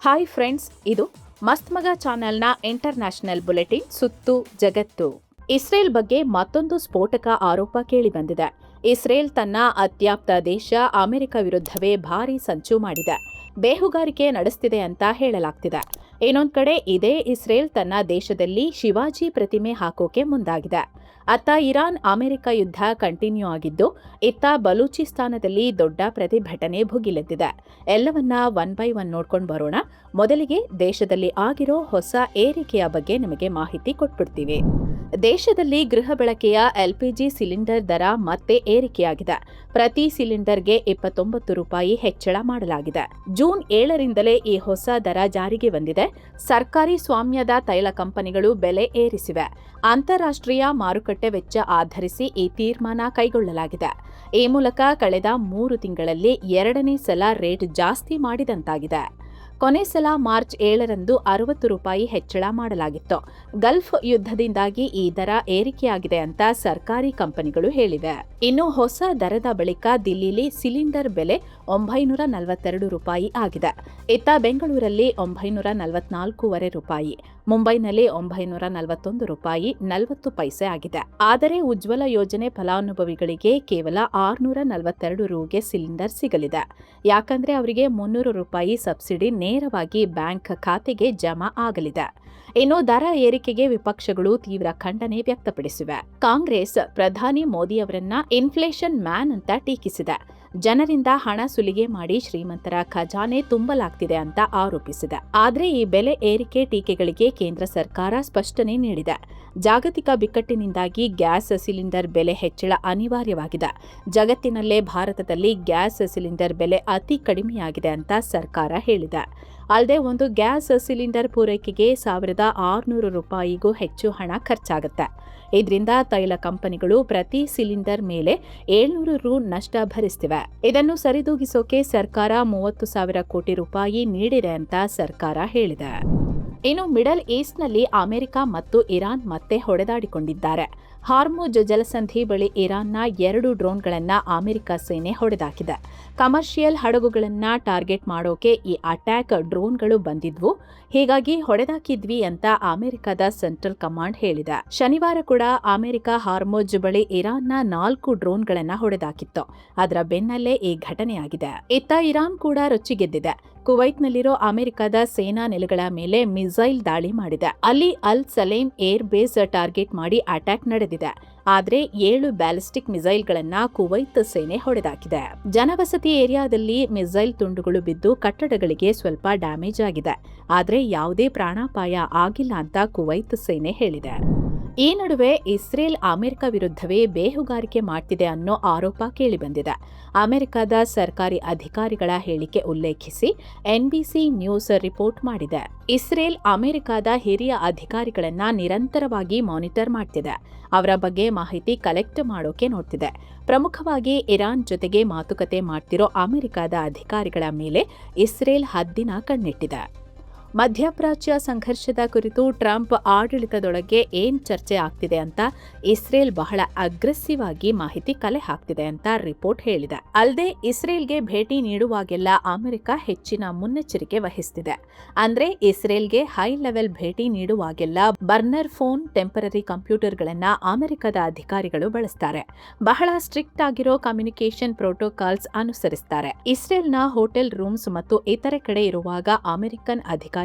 Hi friends, ಇದು ಮಸ್ತ್ ಮಗ ಚಾನೆಲ್ನ ಇಂಟರ್ನ್ಯಾಷನಲ್ ಬುಲೆಟಿನ್ ಸುತ್ತು ಜಗತ್ತು. ಇಸ್ರೇಲ್ ಬಗ್ಗೆ ಮತ್ತೊಂದು ಸ್ಫೋಟಕ ಆರೋಪ ಕೇಳಿಬಂದಿದೆ. ಇಸ್ರೇಲ್ ತನ್ನ ಅತ್ಯಾಪ್ತ ದೇಶ ಅಮೆರಿಕ ವಿರುದ್ಧವೇ ಭಾರೀ ಸಂಚು ಮಾಡಿದೆ, ಬೇಹುಗಾರಿಕೆ ನಡೆಸ್ತಿದೆ ಅಂತ ಹೇಳಲಾಗ್ತಿದೆ. ಇನ್ನೊಂದು ಕಡೆ ಇದೇ ಇಸ್ರೇಲ್ ತನ್ನ ದೇಶದಲ್ಲಿ ಶಿವಾಜಿ ಪ್ರತಿಮೆ ಹಾಕೋಕೆ ಮುಂದಾಗಿದೆ. ಅತ್ತ ಇರಾನ್ ಅಮೆರಿಕ ಯುದ್ಧ ಕಂಟಿನ್ಯೂ ಆಗಿದ್ದು, ಇತ್ತ ಬಲೂಚಿಸ್ತಾನದಲ್ಲಿ ದೊಡ್ಡ ಪ್ರತಿಭಟನೆ ಭುಗಿಲೆದ್ದಿದೆ. ಎಲ್ಲವನ್ನ ಒನ್ ಬೈ ಒನ್ ನೋಡ್ಕೊಂಡು ಬರೋಣ. ಮೊದಲಿಗೆ ದೇಶದಲ್ಲಿ ಆಗಿರೋ ಹೊಸ ಏರಿಕೆಯ ಬಗ್ಗೆ ನಿಮಗೆ ಮಾಹಿತಿ ಕೊಟ್ಬಿಡ್ತೀವಿ. ದೇಶದಲ್ಲಿ ಗೃಹ ಬಳಕೆಯ ಎಲ್ಪಿಜಿ ಸಿಲಿಂಡರ್ ದರ ಮತ್ತೆ ಏರಿಕೆಯಾಗಿದೆ. ಪ್ರತಿ ಸಿಲಿಂಡರ್ಗೆ 29 ರೂಪಾಯಿ ಹೆಚ್ಚಳ ಮಾಡಲಾಗಿದೆ. ಜೂನ್ 7ರಿಂದಲೇ ಈ ಹೊಸ ದರ ಜಾರಿಗೆ ಬಂದಿದೆ. ಸರ್ಕಾರಿ ಸ್ವಾಮ್ಯದ ತೈಲ ಕಂಪನಿಗಳು ಬೆಲೆ ಏರಿಸಿವೆ. ಅಂತಾರಾಷ್ಟ್ರೀಯ ಮಾರುಕಟ್ಟೆ ವೆಚ್ಚ ಆಧರಿಸಿ ಈ ತೀರ್ಮಾನ ಕೈಗೊಳ್ಳಲಾಗಿದೆ. ಈ ಮೂಲಕ ಕಳೆದ 3 ತಿಂಗಳಲ್ಲಿ 2ನೇ ಸಲ ರೇಟ್ ಜಾಸ್ತಿ ಮಾಡಿದಂತಾಗಿದೆ. ಕೊನೆ ಸಲ ಮಾರ್ಚ್ 7ರಂದು 60 ರೂಪಾಯಿ ಹೆಚ್ಚಳ ಮಾಡಲಾಗಿತ್ತು. ಗಲ್ಫ್ ಯುದ್ಧದಿಂದಾಗಿ ಈ ದರ ಏರಿಕೆಯಾಗಿದೆ ಅಂತ ಸರ್ಕಾರಿ ಕಂಪನಿಗಳು ಹೇಳಿವೆ. ಇನ್ನು ಹೊಸ ದರದ ಬಳಿಕ ದಿಲ್ಲಿಲಿ ಸಿಲಿಂಡರ್ ಬೆಲೆ 942 ರೂಪಾಯಿ ಆಗಿದೆ. ಇತ್ತ ಬೆಂಗಳೂರಲ್ಲಿ 944 ರೂಪಾಯಿ, ಮುಂಬೈನಲ್ಲಿ 941 ರೂಪಾಯಿ 40 ಪೈಸೆ ಆಗಿದೆ. ಆದರೆ ಉಜ್ವಲ ಯೋಜನೆ ಫಲಾನುಭವಿಗಳಿಗೆ ಕೇವಲ 642 ರೂಗೆ ಸಿಲಿಂಡರ್ ಸಿಗಲಿದೆ. ಯಾಕಂದ್ರೆ ಅವರಿಗೆ 300 ರೂಪಾಯಿ ಸಬ್ಸಿಡಿ ನೇರವಾಗಿ ಬ್ಯಾಂಕ್ ಖಾತೆಗೆ ಜಮಾ ಆಗಲಿದೆ. ಇನ್ನು ದರ ಏರಿಕೆಗೆ ವಿಪಕ್ಷಗಳು ತೀವ್ರ ಖಂಡನೆ ವ್ಯಕ್ತಪಡಿಸಿವೆ. ಕಾಂಗ್ರೆಸ್ ಪ್ರಧಾನಿ ಮೋದಿಯವರನ್ನ ಇನ್ಫ್ಲೇಷನ್ ಮ್ಯಾನ್ ಅಂತ ಟೀಕಿಸಿದೆ. ಜನರಿಂದ ಹಣ ಸುಲಿಗೆ ಮಾಡಿ ಶ್ರೀಮಂತರ ಖಜಾನೆ ತುಂಬಲಾಗ್ತಿದೆ ಅಂತ ಆರೋಪಿಸಿದೆ. ಆದರೆ ಈ ಬೆಲೆ ಏರಿಕೆ ಟೀಕೆಗಳಿಗೆ ಕೇಂದ್ರ ಸರ್ಕಾರ ಸ್ಪಷ್ಟನೆ ನೀಡಿದೆ. ಜಾಗತಿಕ ಬಿಕ್ಕಟ್ಟಿನಿಂದಾಗಿ ಗ್ಯಾಸ್ ಸಿಲಿಂಡರ್ ಬೆಲೆ ಹೆಚ್ಚಳ ಅನಿವಾರ್ಯವಾಗಿದೆ. ಜಗತ್ತಿನಲ್ಲೇ ಭಾರತದಲ್ಲಿ ಗ್ಯಾಸ್ ಸಿಲಿಂಡರ್ ಬೆಲೆ ಅತಿ ಕಡಿಮೆಯಾಗಿದೆ ಅಂತ ಸರ್ಕಾರ ಹೇಳಿದೆ. ಅಲ್ಲದೆ ಒಂದು ಗ್ಯಾಸ್ ಸಿಲಿಂಡರ್ ಪೂರೈಕೆಗೆ 1600 ರೂಪಾಯಿಗೂ ಹೆಚ್ಚು ಹಣ ಖರ್ಚಾಗುತ್ತೆ. ಇದರಿಂದ ತೈಲ ಕಂಪನಿಗಳು ಪ್ರತಿ ಸಿಲಿಂಡರ್ ಮೇಲೆ 700 ರು ನಷ್ಟ ಭರಿಸ್ತಿವೆ. ಇದನ್ನು ಸರಿದೂಗಿಸೋಕೆ ಸರ್ಕಾರ 30,000 ಕೋಟಿ ರೂಪಾಯಿ ನೀಡಿದೆ ಅಂತ ಸರ್ಕಾರ ಹೇಳಿದೆ. ಇನ್ನು ಮಿಡಲ್ ಈಸ್ಟ್ನಲ್ಲಿ ಅಮೆರಿಕ ಮತ್ತು ಇರಾನ್ ಮತ್ತೆ ಹೊಡೆದಾಡಿಕೊಂಡಿದ್ದಾರೆ. ಹಾರ್ಮುಜ್ ಜಲಸಂಧಿ ಬಳಿ ಇರಾನ್ನ 2 ಡ್ರೋನ್ಗಳನ್ನು ಅಮೆರಿಕ ಸೇನೆ ಹೊಡೆದಾಕಿದೆ. ಕಮರ್ಷಿಯಲ್ ಹಡಗುಗಳನ್ನು ಟಾರ್ಗೆಟ್ ಮಾಡೋಕೆ ಈ ಅಟ್ಯಾಕ್ ಡ್ರೋನ್ಗಳು ಬಂದಿದ್ವು. ಹೀಗಾಗಿ ಹೊಡೆದಾಕಿದ್ವಿ ಅಂತ ಅಮೆರಿಕದ ಸೆಂಟ್ರಲ್ ಕಮಾಂಡ್ ಹೇಳಿದೆ. ಶನಿವಾರ ಕೂಡ ಅಮೆರಿಕ ಹಾರ್ಮುಜ್ ಬಳಿ ಇರಾನ್ನ 4 ಡ್ರೋನ್ಗಳನ್ನು ಹೊಡೆದಾಕಿತ್ತು. ಅದರ ಬೆನ್ನಲ್ಲೇ ಈ ಘಟನೆಯಾಗಿದೆ. ಇತ್ತ ಇರಾನ್ ಕೂಡ ರೊಚ್ಚಿಗೆದ್ದಿದೆ. ಕುವೈತ್ನಲ್ಲಿರೋ ಅಮೆರಿಕದ ಸೇನಾ ನೆಲೆಗಳ ಮೇಲೆ ಮಿಸೈಲ್ ದಾಳಿ ಮಾಡಿದೆ. ಅಲ್ಲಿ ಅಲ್ ಸಲೇಮ್ ಏರ್ ಬೇಸ್ ಟಾರ್ಗೆಟ್ ಮಾಡಿ ಅಟ್ಯಾಕ್ ನಡೆದಿದೆ. ಆದರೆ 7 ಬ್ಯಾಲಿಸ್ಟಿಕ್ ಮಿಸೈಲ್ಗಳನ್ನ ಕುವೈತ್ ಸೇನೆ ಹೊಡೆದಾಕಿದೆ. ಜನವಸತಿ ಏರಿಯಾದಲ್ಲಿ ಮಿಸೈಲ್ ತುಂಡುಗಳು ಬಿದ್ದು ಕಟ್ಟಡಗಳಿಗೆ ಸ್ವಲ್ಪ ಡ್ಯಾಮೇಜ್ ಆಗಿದೆ. ಆದರೆ ಯಾವುದೇ ಪ್ರಾಣಾಪಾಯ ಆಗಿಲ್ಲ ಅಂತ ಕುವೈತ್ ಸೇನೆ ಹೇಳಿದೆ. ಈ ನಡುವೆ ಇಸ್ರೇಲ್ ಅಮೆರಿಕ ವಿರುದ್ಧವೇ ಬೇಹುಗಾರಿಕೆ ಮಾಡ್ತಿದೆ ಅನ್ನೋ ಆರೋಪ ಕೇಳಿಬಂದಿದೆ. ಅಮೆರಿಕದ ಸರ್ಕಾರಿ ಅಧಿಕಾರಿಗಳ ಹೇಳಿಕೆ ಉಲ್ಲೇಖಿಸಿ ಎನ್ಬಿಸಿ ನ್ಯೂಸ್ ರಿಪೋರ್ಟ್ ಮಾಡಿದೆ. ಇಸ್ರೇಲ್ ಅಮೆರಿಕದ ಹಿರಿಯ ಅಧಿಕಾರಿಗಳನ್ನ ನಿರಂತರವಾಗಿ ಮಾನಿಟರ್ ಮಾಡ್ತಿದೆ. ಅವರ ಬಗ್ಗೆ ಮಾಹಿತಿ ಕಲೆಕ್ಟ್ ಮಾಡೋಕೆ ನೋಡ್ತಿದೆ. ಪ್ರಮುಖವಾಗಿ ಇರಾನ್ ಜೊತೆಗೆ ಮಾತುಕತೆ ಮಾಡ್ತಿರೋ ಅಮೆರಿಕದ ಅಧಿಕಾರಿಗಳ ಮೇಲೆ ಇಸ್ರೇಲ್ ಹದ್ದಿನ ಕಣ್ಣಿಟ್ಟಿದೆ. ಮಧ್ಯಪ್ರಾಚ್ಯ ಸಂಘರ್ಷದ ಕುರಿತು ಟ್ರಂಪ್ ಆಡಳಿತದೊಳಗೆ ಏನ್ ಚರ್ಚೆ ಆಗ್ತಿದೆ ಅಂತ ಇಸ್ರೇಲ್ ಬಹಳ ಅಗ್ರೆಸಿವ್ ಆಗಿ ಮಾಹಿತಿ ಕಲೆ ಹಾಕ್ತಿದೆ ಅಂತ ರಿಪೋರ್ಟ್ ಹೇಳಿದೆ. ಅಲ್ಲದೆ ಇಸ್ರೇಲ್ಗೆ ಭೇಟಿ ನೀಡುವಾಗೆಲ್ಲ ಅಮೆರಿಕ ಹೆಚ್ಚಿನ ಮುನ್ನೆಚ್ಚರಿಕೆ ವಹಿಸುತ್ತಿದೆ. ಅಂದ್ರೆ ಇಸ್ರೇಲ್ಗೆ ಹೈ ಲೆವೆಲ್ ಭೇಟಿ ನೀಡುವಾಗೆಲ್ಲ ಬರ್ನರ್ ಫೋನ್, ಟೆಂಪರರಿ ಕಂಪ್ಯೂಟರ್ಗಳನ್ನ ಅಮೆರಿಕದ ಅಧಿಕಾರಿಗಳು ಬಳಸ್ತಾರೆ. ಬಹಳ ಸ್ಟ್ರಿಕ್ಟ್ ಆಗಿರೋ ಕಮ್ಯುನಿಕೇಷನ್ ಪ್ರೋಟೋಕಾಲ್ಸ್ ಅನುಸರಿಸುತ್ತಾರೆ. ಇಸ್ರೇಲ್ನ ಹೋಟೆಲ್ ರೂಮ್ಸ್ ಮತ್ತು ಇತರೆ ಕಡೆ ಇರುವಾಗ ಅಮೆರಿಕನ್ ಅಧಿಕಾರಿಗಳು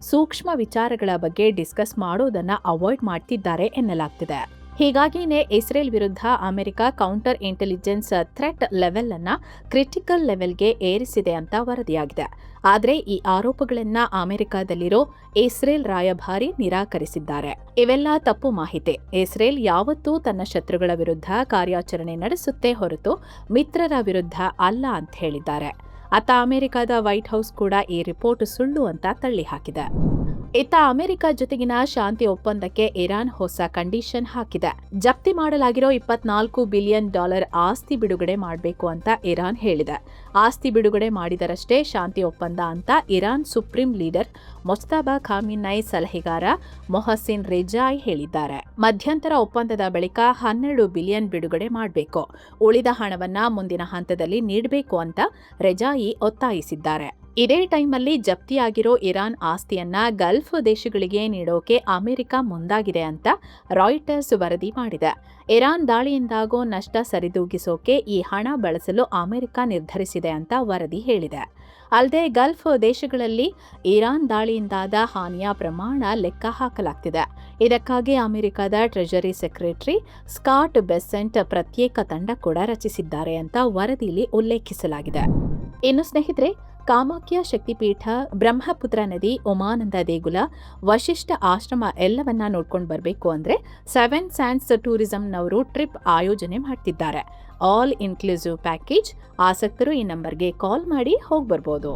ಸೂಕ್ಷ್ಮ ವಿಚಾರಗಳ ಬಗ್ಗೆ ಡಿಸ್ಕಸ್ ಮಾಡೋದನ್ನ ಅವಾಯ್ಡ್ ಮಾಡ್ತಿದ್ದಾರೆ ಎನ್ನಲಾಗ್ತಿದೆ. ಹೀಗಾಗಿನೇ ಇಸ್ರೇಲ್ ವಿರುದ್ಧ America counter intelligence threat level ಅನ್ನ ಕ್ರಿಟಿಕಲ್ ಲೆವೆಲ್ಗೆ ಏರಿಸಿದೆ ಅಂತ ವರದಿಯಾಗಿದೆ. ಆದರೆ ಈ ಆರೋಪಗಳನ್ನ ಅಮೆರಿಕದಲ್ಲಿರೋ ಇಸ್ರೇಲ್ ರಾಯಭಾರಿ ನಿರಾಕರಿಸಿದ್ದಾರೆ. ಇವೆಲ್ಲ ತಪ್ಪು ಮಾಹಿತಿ. ಇಸ್ರೇಲ್ ಯಾವತ್ತೂ ತನ್ನ ಶತ್ರುಗಳ ವಿರುದ್ಧ ಕಾರ್ಯಾಚರಣೆ ನಡೆಸುತ್ತೆ ಹೊರತು ಮಿತ್ರರ ವಿರುದ್ಧ ಅಲ್ಲ ಅಂತ ಹೇಳಿದ್ದಾರೆ. ಅತ್ತ ಅಮೆರಿಕದ ವೈಟ್ ಹೌಸ್ ಕೂಡ ಈ ರಿಪೋರ್ಟ್ ಸುಳ್ಳು ಅಂತ ತಳ್ಳಿ ಹಾಕಿದೆ. ಇತ್ತ ಅಮೆರಿಕ ಜೊತೆಗಿನ ಶಾಂತಿ ಒಪ್ಪಂದಕ್ಕೆ ಇರಾನ್ ಹೊಸ ಕಂಡೀಷನ್ ಹಾಕಿದೆ. ಜಪ್ತಿ ಮಾಡಲಾಗಿರೋ $24 ಬಿಲಿಯನ್ ಆಸ್ತಿ ಬಿಡುಗಡೆ ಮಾಡಬೇಕು ಅಂತ ಇರಾನ್ ಹೇಳಿದೆ. ಆಸ್ತಿ ಬಿಡುಗಡೆ ಮಾಡಿದರಷ್ಟೇ ಶಾಂತಿ ಒಪ್ಪಂದ ಅಂತ ಇರಾನ್ ಸುಪ್ರೀಂ ಲೀಡರ್ ಮೊಜ್ತಬಾ ಖಾಮಿನೈ ಸಲಹೆಗಾರ ಮೊಹಸಿನ್ ರೆಜಾಯ್ ಹೇಳಿದ್ದಾರೆ. ಮಧ್ಯಂತರ ಒಪ್ಪಂದದ ಬಳಿಕ 12 ಬಿಲಿಯನ್ ಬಿಡುಗಡೆ ಮಾಡಬೇಕು. ಉಳಿದ ಹಣವನ್ನ ಮುಂದಿನ ಹಂತದಲ್ಲಿ ನೀಡಬೇಕು ಅಂತ ರೆಜಾಯಿ ಒತ್ತಾಯಿಸಿದ್ದಾರೆ. ಇದೇ ಟೈಮಲ್ಲಿ ಜಪ್ತಿಯಾಗಿರೋ ಇರಾನ್ ಆಸ್ತಿಯನ್ನ ಗಲ್ಫ್ ದೇಶಗಳಿಗೆ ನೀಡೋಕೆ ಅಮೆರಿಕ ಮುಂದಾಗಿದೆ ಅಂತ ರಾಯ್ಟರ್ಸ್ ವರದಿ ಮಾಡಿದೆ. ಇರಾನ್ ದಾಳಿಯಿಂದಾಗೋ ನಷ್ಟ ಸರಿದೂಗಿಸೋಕೆ ಈ ಹಣ ಬಳಸಲು ಅಮೆರಿಕ ನಿರ್ಧರಿಸಿದೆ ಅಂತ ವರದಿ ಹೇಳಿದೆ. ಅಲ್ಲದೆ ಗಲ್ಫ್ ದೇಶಗಳಲ್ಲಿ ಇರಾನ್ ದಾಳಿಯಿಂದಾದ ಹಾನಿಯ ಪ್ರಮಾಣ ಲೆಕ್ಕ ಹಾಕಲಾಗ್ತಿದೆ. ಇದಕ್ಕಾಗಿ ಅಮೆರಿಕದ ಟ್ರೆಜರಿ ಸೆಕ್ರೆಟರಿ ಸ್ಕಾಟ್ ಬೆಸೆಂಟ್ ಪ್ರತ್ಯೇಕ ತಂಡ ಕೂಡ ರಚಿಸಿದ್ದಾರೆ ಅಂತ ವರದಿಯಲ್ಲಿ ಉಲ್ಲೇಖಿಸಲಾಗಿದೆ. ಇನ್ನು ಸ್ನೇಹಿತರೆ, ಕಾಮಾಖ್ಯ ಶಕ್ತಿಪೀಠ, ಬ್ರಹ್ಮಪುತ್ರ ನದಿ, ಉಮಾನಂದ ದೇಗುಲ, ವಶಿಷ್ಠ ಆಶ್ರಮ ಎಲ್ಲವನ್ನ ನೋಡ್ಕೊಂಡು ಬರಬೇಕು ಅಂದ್ರೆ 7 ಸ್ಯಾಂಡ್ಸ್ ಟೂರಿಸಂನವರು ಟ್ರಿಪ್ ಆಯೋಜನೆ ಮಾಡ್ತಿದ್ದಾರೆ. All inclusive package. ಆಸಕ್ತರು ಈ ನಂಬರ್ಗೆ ಕಾಲ್ ಮಾಡಿ ಹೋಗಿ ಬರ್ಬೋದು.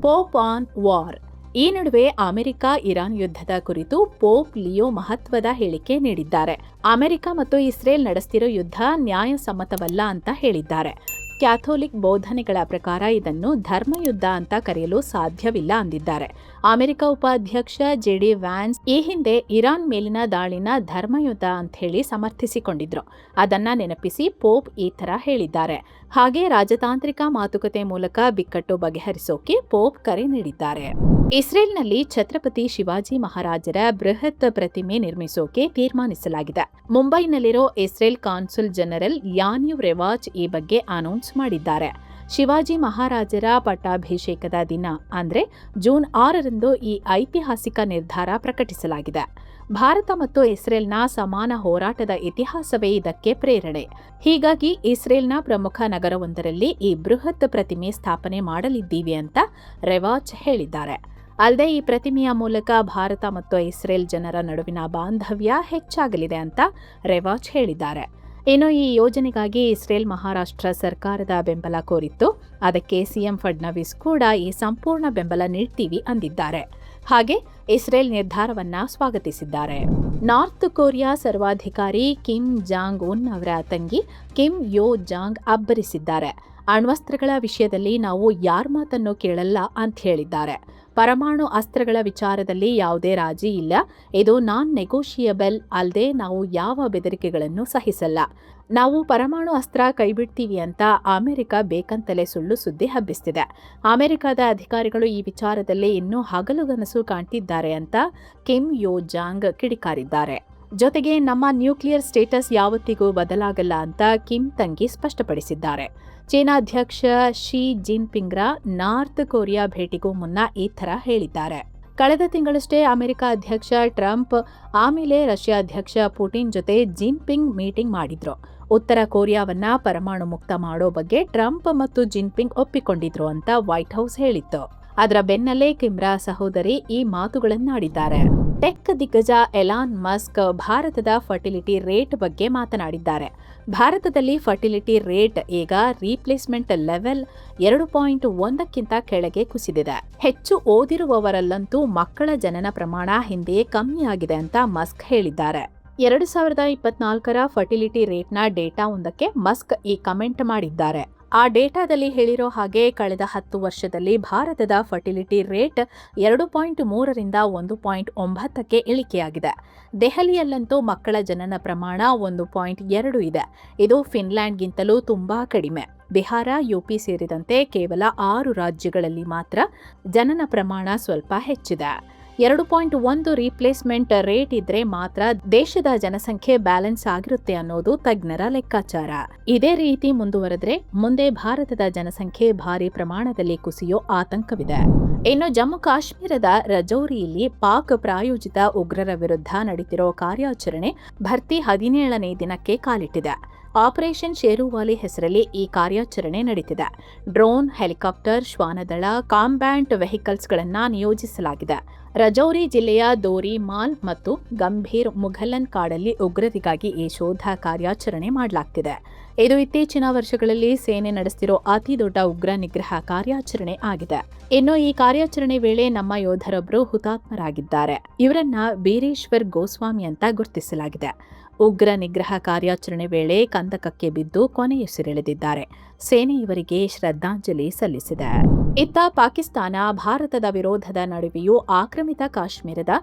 Pope on war. ಈ ನಡುವೆ ಅಮೆರಿಕ ಇರಾನ್ ಯುದ್ಧದ ಕುರಿತು ಪೋಪ್ ಲಿಯೋ ಮಹತ್ವದ ಹೇಳಿಕೆ ನೀಡಿದ್ದಾರೆ. ಅಮೆರಿಕ ಮತ್ತು ಇಸ್ರೇಲ್ ನಡೆಸ್ತಿರೋ ಯುದ್ಧ ನ್ಯಾಯಸಮ್ಮತವಲ್ಲ ಅಂತ ಹೇಳಿದ್ದಾರೆ. ಕ್ಯಾಥೋಲಿಕ್ ಬೋಧನೆಗಳ ಪ್ರಕಾರ ಇದನ್ನು ಧರ್ಮಯುದ್ಧ ಅಂತ ಕರೆಯಲು ಸಾಧ್ಯವಿಲ್ಲ ಅಂದಿದ್ದಾರೆ. ಅಮೆರಿಕ ಉಪಾಧ್ಯಕ್ಷ ಜೆಡಿ ವ್ಯಾನ್ಸ್ ಈ ಹಿಂದೆ ಇರಾನ್ ಮೇಲಿನ ದಾಳಿನ ಧರ್ಮಯುದ್ಧ ಅಂತ ಹೇಳಿ ಸಮರ್ಥಿಸಿಕೊಂಡಿದ್ರು. ಅದನ್ನ ನೆನಪಿಸಿ ಪೋಪ್ ಈ ತರ ಹೇಳಿದ್ದಾರೆ. ಹಾಗೆ ರಾಜತಾಂತ್ರಿಕ ಮಾತುಕತೆ ಮೂಲಕ ಬಿಕ್ಕಟ್ಟು ಬಗೆಹರಿಸೋಕೆ ಪೋಪ್ ಕರೆ ನೀಡಿದ್ದಾರೆ. ಇಸ್ರೇಲ್ನಲ್ಲಿ ಛತ್ರಪತಿ ಶಿವಾಜಿ ಮಹಾರಾಜರ ಬೃಹತ್ ಪ್ರತಿಮೆ ನಿರ್ಮಿಸೋಕೆ ತೀರ್ಮಾನಿಸಲಾಗಿದೆ. ಮುಂಬೈನಲ್ಲಿರೋ ಇಸ್ರೇಲ್ ಕಾನ್ಸುಲ್ ಜನರಲ್ ಯಾನಿವ್ ರೆವಾಚ್ ಈ ಬಗ್ಗೆ ಅನೌನ್ಸ್ ಮಾಡಿದ್ದಾರೆ. ಶಿವಾಜಿ ಮಹಾರಾಜರ ಪಟ್ಟಾಭಿಷೇಕದ ದಿನ ಅಂದ್ರೆ ಜೂನ್ 6ರಂದು ಈ ಐತಿಹಾಸಿಕ ನಿರ್ಧಾರ ಪ್ರಕಟಿಸಲಾಗಿದೆ. ಭಾರತ ಮತ್ತು ಇಸ್ರೇಲ್ನ ಸಮಾನ ಹೋರಾಟದ ಇತಿಹಾಸವೇ ಇದಕ್ಕೆ ಪ್ರೇರಣೆ. ಹೀಗಾಗಿ ಇಸ್ರೇಲ್ನ ಪ್ರಮುಖ ನಗರವೊಂದರಲ್ಲಿ ಈ ಬೃಹತ್ ಪ್ರತಿಮೆ ಸ್ಥಾಪನೆ ಮಾಡಲಿದ್ದೀವಿ ಅಂತ ರೆವಾಚ್ ಹೇಳಿದ್ದಾರೆ. ಅಲ್ಲದೆ ಈ ಪ್ರತಿಮೆಯ ಮೂಲಕ ಭಾರತ ಮತ್ತು ಇಸ್ರೇಲ್ ಜನರ ನಡುವಿನ ಬಾಂಧವ್ಯ ಹೆಚ್ಚಾಗಲಿದೆ ಅಂತ ರೆವಾಚ್ ಹೇಳಿದ್ದಾರೆ. ಇನ್ನು ಈ ಯೋಜನೆಗಾಗಿ ಇಸ್ರೇಲ್ ಮಹಾರಾಷ್ಟ್ರ ಸರ್ಕಾರದ ಬೆಂಬಲ ಕೋರಿತ್ತು. ಅದಕ್ಕೆ ಸಿಎಂ ಫಡ್ನವೀಸ್ ಕೂಡ ಈ ಸಂಪೂರ್ಣ ಬೆಂಬಲ ನೀಡ್ತೀವಿ ಅಂದಿದ್ದಾರೆ. ಹಾಗೆ ಇಸ್ರೇಲ್ ನಿರ್ಧಾರವನ್ನ ಸ್ವಾಗತಿಸಿದ್ದಾರೆ. ನಾರ್ತ್ ಕೊರಿಯಾ ಸರ್ವಾಧಿಕಾರಿ ಕಿಮ್ ಜಾಂಗ್ ಉನ್ ಅವರ ತಂಗಿ ಕಿಮ್ ಯೋ ಜಾಂಗ್ ಅಬ್ಬರಿಸಿದ್ದಾರೆ. ಅಣ್ವಸ್ತ್ರಗಳ ವಿಷಯದಲ್ಲಿ ನಾವು ಯಾರ ಮಾತನ್ನು ಕೇಳಲ್ಲ ಅಂತ ಹೇಳಿದ್ದಾರೆ. ಪರಮಾಣು ಅಸ್ತ್ರಗಳ ವಿಚಾರದಲ್ಲಿ ಯಾವುದೇ ರಾಜಿ ಇಲ್ಲ. ಇದು ನಾನ್ ನೆಗೋಷಿಯಬಲ್. ಅಲ್ಲದೆ ನಾವು ಯಾವ ಬೆದರಿಕೆಗಳನ್ನು ಸಹಿಸಲ್ಲ. ನಾವು ಪರಮಾಣು ಅಸ್ತ್ರ ಕೈಬಿಡ್ತೀವಿ ಅಂತ ಅಮೆರಿಕ ಬೇಕಂತಲೇ ಸುಳ್ಳು ಸುದ್ದಿ ಹಬ್ಬಿಸ್ತಿದೆ. ಅಮೆರಿಕದ ಅಧಿಕಾರಿಗಳು ಈ ವಿಚಾರದಲ್ಲಿ ಇನ್ನೂ ಹಗಲುಗನಸು ಕಾಣ್ತಿದ್ದಾರೆ ಅಂತ ಕಿಮ್ ಯೋ ಜಾಂಗ್ ಕಿಡಿಕಾರಿದ್ದಾರೆ. ಜೊತೆಗೆ ನಮ್ಮ ನ್ಯೂಕ್ಲಿಯರ್ ಸ್ಟೇಟಸ್ ಯಾವತ್ತಿಗೂ ಬದಲಾಗಲ್ಲ ಅಂತ ಕಿಮ್ ತಂಗಿ ಸ್ಪಷ್ಟಪಡಿಸಿದ್ದಾರೆ. ಚೀನಾ ಅಧ್ಯಕ್ಷ ಶಿ ಜಿನ್ಪಿಂಗ್ರ ನಾರ್ತ್ ಕೊರಿಯಾ ಭೇಟಿಗೂ ಮುನ್ನ ಈ ಥರ ಹೇಳಿದ್ದಾರೆ. ಕಳೆದ ತಿಂಗಳಷ್ಟೇ ಅಮೆರಿಕ ಅಧ್ಯಕ್ಷ ಟ್ರಂಪ್, ಆಮೇಲೆ ರಷ್ಯಾ ಅಧ್ಯಕ್ಷ ಪುಟಿನ್ ಜೊತೆ ಜಿನ್ಪಿಂಗ್ ಮೀಟಿಂಗ್ ಮಾಡಿದ್ರು. ಉತ್ತರ ಕೊರಿಯಾವನ್ನ ಪರಮಾಣು ಮುಕ್ತ ಮಾಡೋ ಬಗ್ಗೆ ಟ್ರಂಪ್ ಮತ್ತು ಜಿನ್ಪಿಂಗ್ ಒಪ್ಪಿಕೊಂಡಿದ್ರು ಅಂತ ವೈಟ್ ಹೌಸ್ ಹೇಳಿತ್ತು. ಅದರ ಬೆನ್ನಲ್ಲೇ ಕಿಮ್ರ ಸಹೋದರಿ ಈ ಮಾತುಗಳನ್ನಾಡಿದ್ದಾರೆ. ಟೆಕ್ ದಿಗ್ಗಜ ಎಲಾನ್ ಮಸ್ಕ್ ಭಾರತದ ಫರ್ಟಿಲಿಟಿ ರೇಟ್ ಬಗ್ಗೆ ಮಾತನಾಡಿದ್ದಾರೆ. ಭಾರತದಲ್ಲಿ ಫರ್ಟಿಲಿಟಿ ರೇಟ್ ಈಗ ರೀಪ್ಲೇಸ್ಮೆಂಟ್ ಲೆವೆಲ್ 2.1ಕ್ಕಿಂತ ಕೆಳಗೆ ಕುಸಿದಿದೆ. ಹೆಚ್ಚು ಓದಿರುವವರಲ್ಲಂತೂ ಮಕ್ಕಳ ಜನನ ಪ್ರಮಾಣ ಹಿಂದೆಯೇ ಕಮ್ಮಿಯಾಗಿದೆ ಅಂತ ಮಸ್ಕ್ ಹೇಳಿದ್ದಾರೆ. 2024ರ ಫರ್ಟಿಲಿಟಿ ರೇಟ್ನ ಡೇಟಾವೊಂದಕ್ಕೆ ಮಸ್ಕ್ ಈ ಕಮೆಂಟ್ ಮಾಡಿದ್ದಾರೆ. ಆ ಡೇಟಾದಲ್ಲಿ ಹೇಳಿರೋ ಹಾಗೆ ಕಳೆದ 10 ವರ್ಷದಲ್ಲಿ ಭಾರತದ ಫರ್ಟಿಲಿಟಿ ರೇಟ್ 2.3ರಿಂದ 1.9ಕ್ಕೆ ಇಳಿಕೆಯಾಗಿದೆ. ದೆಹಲಿಯಲ್ಲಂತೂ ಮಕ್ಕಳ ಜನನ ಪ್ರಮಾಣ 1.2 ಇದೆ. ಇದು ಫಿನ್ಲ್ಯಾಂಡ್ಗಿಂತಲೂ ತುಂಬಾ ಕಡಿಮೆ. ಬಿಹಾರ, ಯುಪಿ ಸೇರಿದಂತೆ ಕೇವಲ 6 ರಾಜ್ಯಗಳಲ್ಲಿ ಮಾತ್ರ ಜನನ ಪ್ರಮಾಣ ಸ್ವಲ್ಪ ಹೆಚ್ಚಿದೆ. 2.1 ರೀಪ್ಲೇಸ್ಮೆಂಟ್ ರೇಟ್ ಇದ್ರೆ ಮಾತ್ರ ದೇಶದ ಜನಸಂಖ್ಯೆ ಬ್ಯಾಲೆನ್ಸ್ ಆಗಿರುತ್ತೆ ಅನ್ನೋದು ತಜ್ಞರ ಲೆಕ್ಕಾಚಾರ. ಇದೇ ರೀತಿ ಮುಂದುವರೆದ್ರೆ ಮುಂದೆ ಭಾರತದ ಜನಸಂಖ್ಯೆ ಭಾರಿ ಪ್ರಮಾಣದಲ್ಲಿ ಕುಸಿಯೋ ಆತಂಕವಿದೆ. ಇನ್ನು ಜಮ್ಮು ಕಾಶ್ಮೀರದ ರಜೌರಿಯಲ್ಲಿ ಪಾಕ್ ಪ್ರಾಯೋಜಿತ ಉಗ್ರರ ವಿರುದ್ಧ ನಡೀತಿರೋ ಕಾರ್ಯಾಚರಣೆ ಭರ್ತಿ 17ನೇ ದಿನಕ್ಕೆ ಕಾಲಿಟ್ಟಿದೆ. ಆಪರೇಷನ್ ಶೇರುವಾಲಿ ಹೆಸರಲ್ಲಿ ಈ ಕಾರ್ಯಾಚರಣೆ ನಡೀತಿದೆ. ಡ್ರೋನ್, ಹೆಲಿಕಾಪ್ಟರ್, ಶ್ವಾನದಳ, ಕಾಂಬ್ಯಾಟ್ ವೆಹಿಕಲ್ಸ್ಗಳನ್ನು ನಿಯೋಜಿಸಲಾಗಿದೆ. ರಜೌರಿ ಜಿಲ್ಲೆಯ ದೋರಿ ಮಾಲ್ ಮತ್ತು ಗಂಭೀರ್ ಮುಘಲನ್ ಕಾಡಲ್ಲಿ ಉಗ್ರರಿಗಾಗಿ ಈ ಶೋಧ ಕಾರ್ಯಾಚರಣೆ ಮಾಡಲಾಗ್ತಿದೆ. ಇದು ಇತ್ತೀಚಿನ ವರ್ಷಗಳಲ್ಲಿ ಸೇನೆ ನಡೆಸ್ತಿರೋ ಅತಿ ದೊಡ್ಡ ಉಗ್ರ ನಿಗ್ರಹ ಕಾರ್ಯಾಚರಣೆ ಆಗಿದೆ. ಇನ್ನು ಈ ಕಾರ್ಯಾಚರಣೆ ವೇಳೆ ನಮ್ಮ ಯೋಧರೊಬ್ಬರು ಹುತಾತ್ಮರಾಗಿದ್ದಾರೆ. ಇವರನ್ನ ಬೀರೇಶ್ವರ್ ಗೋಸ್ವಾಮಿ ಅಂತ ಗುರುತಿಸಲಾಗಿದೆ. ಉಗ್ರ ನಿಗ್ರಹ ಕಾರ್ಯಾಚರಣೆ ವೇಳೆ ಕಂದಕಕ್ಕೆ ಬಿದ್ದು ಕೊನೆಯುಸಿರೆಳೆದಿದ್ದಾರೆ. ಸೇನೆ ಇವರಿಗೆ ಶ್ರದ್ಧಾಂಜಲಿ ಸಲ್ಲಿಸಿದೆ. ಇತ್ತ ಪಾಕಿಸ್ತಾನ ಭಾರತದ ವಿರೋಧದ ನಡುವೆಯೂ ಆಕ್ರಮಿತ ಕಾಶ್ಮೀರದ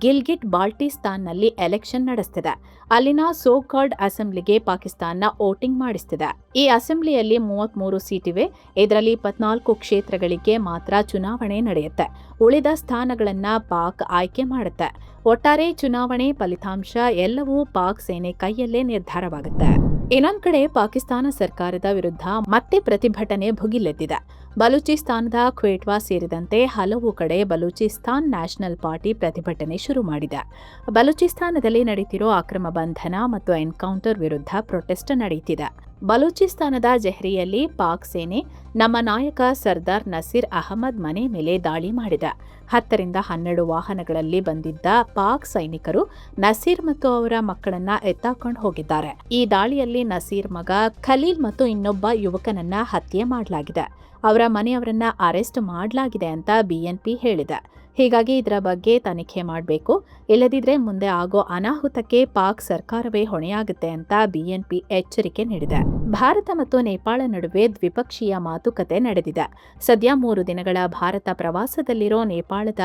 ಗಿಲ್ಗಿಟ್ ಬಾಲ್ಟಿಸ್ತಾನ್ನಲ್ಲಿ ಎಲೆಕ್ಷನ್ ನಡೆಸುತ್ತಿದೆ. ಅಲ್ಲಿನ ಸೋ-ಕಾಲ್ಡ್ ಅಸೆಂಬ್ಲಿಗೆ ಪಾಕಿಸ್ತಾನ ವೋಟಿಂಗ್ ಮಾಡಿಸುತ್ತಿದೆ. ಈ ಅಸೆಂಬ್ಲಿಯಲ್ಲಿ 33 ಸೀಟಿವೆ. ಇದರಲ್ಲಿ 24 ಕ್ಷೇತ್ರಗಳಿಗೆ ಮಾತ್ರ ಚುನಾವಣೆ ನಡೆಯುತ್ತೆ. ಉಳಿದ ಸ್ಥಾನಗಳನ್ನು ಪಾಕ್ ಆಯ್ಕೆ ಮಾಡುತ್ತೆ. ಒಟ್ಟಾರೆ ಚುನಾವಣೆ ಫಲಿತಾಂಶ ಎಲ್ಲವೂ ಪಾಕ್ ಸೇನೆ ಕೈಯಲ್ಲೇ ನಿರ್ಧಾರವಾಗುತ್ತೆ. ಇನ್ನೊಂದು ಕಡೆ ಪಾಕಿಸ್ತಾನ ಸರ್ಕಾರದ ವಿರುದ್ಧ ಮತ್ತೆ ಪ್ರತಿಭಟನೆ ಭುಗಿಲೆದ್ದಿದೆ. ಬಲೂಚಿಸ್ತಾನದ ಕ್ವೇಟ್ವಾ ಸೇರಿದಂತೆ ಹಲವು ಕಡೆ ಬಲೂಚಿಸ್ತಾನ್ ನ್ಯಾಷನಲ್ ಪಾರ್ಟಿ ಪ್ರತಿಭಟನೆ ಶುರು ಮಾಡಿದೆ. ಬಲೂಚಿಸ್ತಾನದಲ್ಲಿ ನಡೆಯುತ್ತಿರೋ ಅಕ್ರಮ ಬಂಧನ ಮತ್ತು ಎನ್ಕೌಂಟರ್ ವಿರುದ್ಧ ಪ್ರೊಟೆಸ್ಟ್ ನಡೆಯುತ್ತಿದೆ. ಬಲೂಚಿಸ್ತಾನದ ಜೆಹ್ರಿಯಲ್ಲಿ ಪಾಕ್ ಸೇನೆ ನಮ್ಮ ನಾಯಕ ಸರ್ದಾರ್ ನಸೀರ್ ಅಹಮದ್ ಮನೆ ಮೇಲೆ ದಾಳಿ ಮಾಡಿದೆ. 10 ರಿಂದ 12 ವಾಹನಗಳಲ್ಲಿ ಬಂದಿದ್ದ ಪಾಕ್ ಸೈನಿಕರು ನಸೀರ್ ಮತ್ತು ಅವರ ಮಕ್ಕಳನ್ನ ಎತ್ತಾಕೊಂಡು ಹೋಗಿದ್ದಾರೆ. ಈ ದಾಳಿಯಲ್ಲಿ ನಸೀರ್ ಮಗ ಖಲೀಲ್ ಮತ್ತು ಇನ್ನೊಬ್ಬ ಯುವಕನನ್ನ ಹತ್ಯೆ ಮಾಡಲಾಗಿದೆ. ಅವರ ಮನೆಯವರನ್ನ ಅರೆಸ್ಟ್ ಮಾಡಲಾಗಿದೆ ಅಂತ ಬಿಎನ್ಪಿ ಹೇಳಿದೆ. ಹೀಗಾಗಿ ಇದರ ಬಗ್ಗೆ ತನಿಖೆ ಮಾಡಬೇಕು, ಇಲ್ಲದಿದ್ರೆ ಮುಂದೆ ಆಗೋ ಅನಾಹುತಕ್ಕೆ ಪಾಕ್ ಸರ್ಕಾರವೇ ಹೊಣೆಯಾಗುತ್ತೆ ಅಂತ ಬಿಎನ್ಪಿ ಎಚ್ಚರಿಕೆ ನೀಡಿದೆ. ಭಾರತ ಮತ್ತು ನೇಪಾಳ ನಡುವೆ ದ್ವಿಪಕ್ಷೀಯ ಮಾತುಕತೆ ನಡೆದಿದೆ. ಸದ್ಯ 3 ದಿನಗಳ ಭಾರತ ಪ್ರವಾಸದಲ್ಲಿರೋ ನೇಪಾಳದ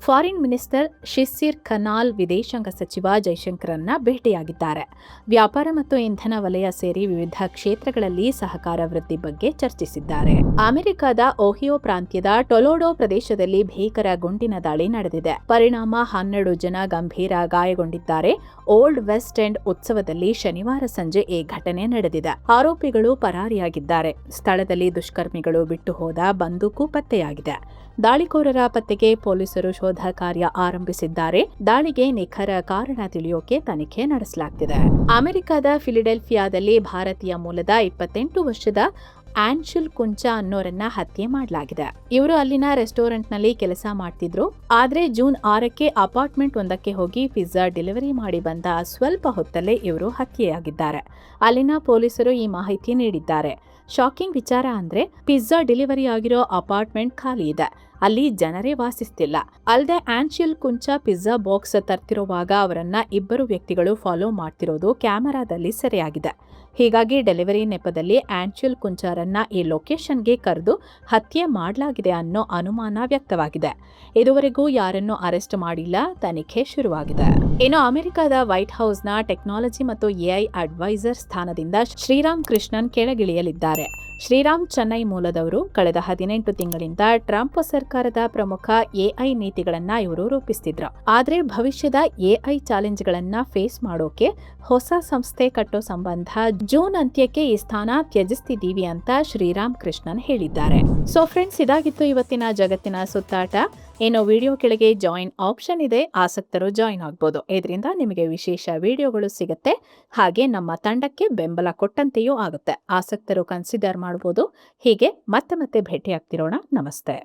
ಫಾರಿನ್ ಮಿನಿಸ್ಟರ್ ಶಿಶಿರ್ ಖನಾಲ್ ವಿದೇಶಾಂಗ ಸಚಿವ ಜೈಶಂಕರ್ರನ್ನ ಭೇಟಿಯಾಗಿದ್ದಾರೆ. ವ್ಯಾಪಾರ ಮತ್ತು ಇಂಧನ ವಲಯ ಸೇರಿ ವಿವಿಧ ಕ್ಷೇತ್ರಗಳಲ್ಲಿ ಸಹಕಾರ ವೃದ್ಧಿ ಬಗ್ಗೆ ಚರ್ಚಿಸಿದ್ದಾರೆ. ಅಮೆರಿಕದ ಓಹಿಯೋ ಪ್ರಾಂತ್ಯದ ಟೊಲೋಡೋ ಪ್ರದೇಶದಲ್ಲಿ ಭೀಕರ ಗುಂಡಿನ ದಾಳಿ ನಡೆದಿದೆ. ಪರಿಣಾಮ 12 ಜನ ಗಂಭೀರ ಗಾಯಗೊಂಡಿದ್ದಾರೆ. ಓಲ್ಡ್ ವೆಸ್ಟ್ ಎಂಡ್ ಉತ್ಸವದಲ್ಲಿ ಶನಿವಾರ ಸಂಜೆ ಈ ಘಟನೆ ನಡೆದಿದೆ. ಆರೋಪಿಗಳು ಪರಾರಿಯಾಗಿದ್ದಾರೆ. ಸ್ಥಳದಲ್ಲಿ ದುಷ್ಕರ್ಮಿಗಳು ಬಿಟ್ಟು ಹೋದ ಬಂದೂಕು ಪತ್ತೆಯಾಗಿದೆ. ದಾಳಿಕೋರರ ಪತ್ತೆಗೆ ಪೊಲೀಸರು ಶೋಧ ಕಾರ್ಯ ಆರಂಭಿಸಿದ್ದಾರೆ. ದಾಳಿಗೆ ನಿಖರ ಕಾರಣ ತಿಳಿಯೋಕೆ ತನಿಖೆ ನಡೆಸಲಾಗುತ್ತಿದೆ. ಅಮೆರಿಕದ ಫಿಲಿಡೆಲ್ಫಿಯಾದಲ್ಲಿ ಭಾರತೀಯ ಮೂಲದ 28 ವರ್ಷದ ಆನ್ಶುಲ್ ಕುಂಚಾ ಅನ್ನೋರನ್ನ ಹತ್ಯೆ ಮಾಡಲಾಗಿದೆ. ಇವರು ಅಲ್ಲಿನ ರೆಸ್ಟೋರೆಂಟ್ನಲ್ಲಿ ಕೆಲಸ ಮಾಡ್ತಿದ್ರು. ಆದ್ರೆ ಜೂನ್ 6ಕ್ಕೆ ಅಪಾರ್ಟ್ಮೆಂಟ್ ಒಂದಕ್ಕೆ ಹೋಗಿ ಪಿಜ್ಜಾ ಡೆಲಿವರಿ ಮಾಡಿ ಬಂದ ಸ್ವಲ್ಪ ಹೊತ್ತಲ್ಲೇ ಇವರು ಹತ್ಯೆಯಾಗಿದ್ದಾರೆ. ಅಲ್ಲಿನ ಪೊಲೀಸರು ಈ ಮಾಹಿತಿ ನೀಡಿದ್ದಾರೆ. ಶಾಕಿಂಗ್ ವಿಚಾರ ಅಂದ್ರೆ ಪಿಜ್ಜಾ ಡೆಲಿವರಿ ಆಗಿರೋ ಅಪಾರ್ಟ್ಮೆಂಟ್ ಖಾಲಿ ಇದೆ. ಅಲ್ಲಿ ಜನರೇ ವಾಸಿಸ್ತಿಲ್ಲ. ಅಲ್ಲದೆ ಆನ್ಶುಲ್ ಕುಂಚಾ ಪಿಜ್ಜಾ ಬಾಕ್ಸ್ ತರ್ತಿರುವಾಗ ಅವರನ್ನ 2 ವ್ಯಕ್ತಿಗಳು ಫಾಲೋ ಮಾಡ್ತಿರೋದು ಕ್ಯಾಮೆರಾದಲ್ಲಿ ಸೆರೆಯಾಗಿದೆ. ಹೀಗಾಗಿ ಡೆಲಿವರಿ ನೆಪದಲ್ಲಿ ಆನ್ಶುಲ್ ಕುಂಚಾರನ್ನ ಈ ಲೊಕೇಶನ್ಗೆ ಕರೆದು ಹತ್ಯೆ ಮಾಡಲಾಗಿದೆ ಅನ್ನೋ ಅನುಮಾನ ವ್ಯಕ್ತವಾಗಿದೆ. ಇದುವರೆಗೂ ಯಾರನ್ನೂ ಅರೆಸ್ಟ್ ಮಾಡಿಲ್ಲ. ತನಿಖೆ ಶುರುವಾಗಿದೆ. ಇನ್ನು ಅಮೆರಿಕದ ವೈಟ್ ಹೌಸ್ನ ಟೆಕ್ನಾಲಜಿ ಮತ್ತು ಎಐ ಅಡ್ವೈಸರ್ ಸ್ಥಾನದಿಂದ ಶ್ರೀರಾಮ್ ಕೃಷ್ಣನ್ ಕೆಳಗಿಳಿಯಲಿದ್ದಾರೆ. ಶ್ರೀರಾಮ್ ಚೆನ್ನೈ ಮೂಲದವರು. ಕಳೆದ 18 ತಿಂಗಳಿಂದ ಟ್ರಂಪ್ ಸರ್ಕಾರದ ಪ್ರಮುಖ ಎಐ ನೀತಿಗಳನ್ನ ಇವರು ರೂಪಿಸ್ತಿದ್ರು. ಆದ್ರೆ ಭವಿಷ್ಯದ ಎಐ ಚಾಲೆಂಜ್ಗಳನ್ನ ಫೇಸ್ ಮಾಡೋಕೆ ಹೊಸ ಸಂಸ್ಥೆ ಕಟ್ಟೋ ಸಂಬಂಧ ಜೂನ್ ಅಂತ್ಯಕ್ಕೆ ಈ ಸ್ಥಾನ ತ್ಯಜಿಸ್ತಿದ್ದೀವಿ ಅಂತ ಶ್ರೀರಾಮ್ ಕೃಷ್ಣನ್ ಹೇಳಿದ್ದಾರೆ. ಸೊ ಫ್ರೆಂಡ್ಸ್, ಇದಾಗಿತ್ತು ಇವತ್ತಿನ ಜಗತ್ತಿನ ಸುತ್ತಾಟ. ಇನ್ನು ವಿಡಿಯೋ ಕೆಳಗೆ ಜಾಯಿನ್ ಆಪ್ಷನ್ ಇದೆ, ಆಸಕ್ತರು ಜಾಯಿನ್ ಆಗ್ಬೋದು. ಇದರಿಂದ ನಿಮಗೆ ವಿಶೇಷ ವಿಡಿಯೋಗಳು ಸಿಗುತ್ತೆ. ಹಾಗೆ ನಮ್ಮ ತಂಡಕ್ಕೆ ಬೆಂಬಲ ಕೊಟ್ಟಂತೆಯೂ ಆಗುತ್ತೆ. ಆಸಕ್ತರು ಕನ್ಸಿಡರ್ ಮಾಡ್ಬೋದು. ಹೀಗೆ ಮತ್ತೆ ಭೇಟಿ ಆಗ್ತಿರೋಣ. ನಮಸ್ತೆ.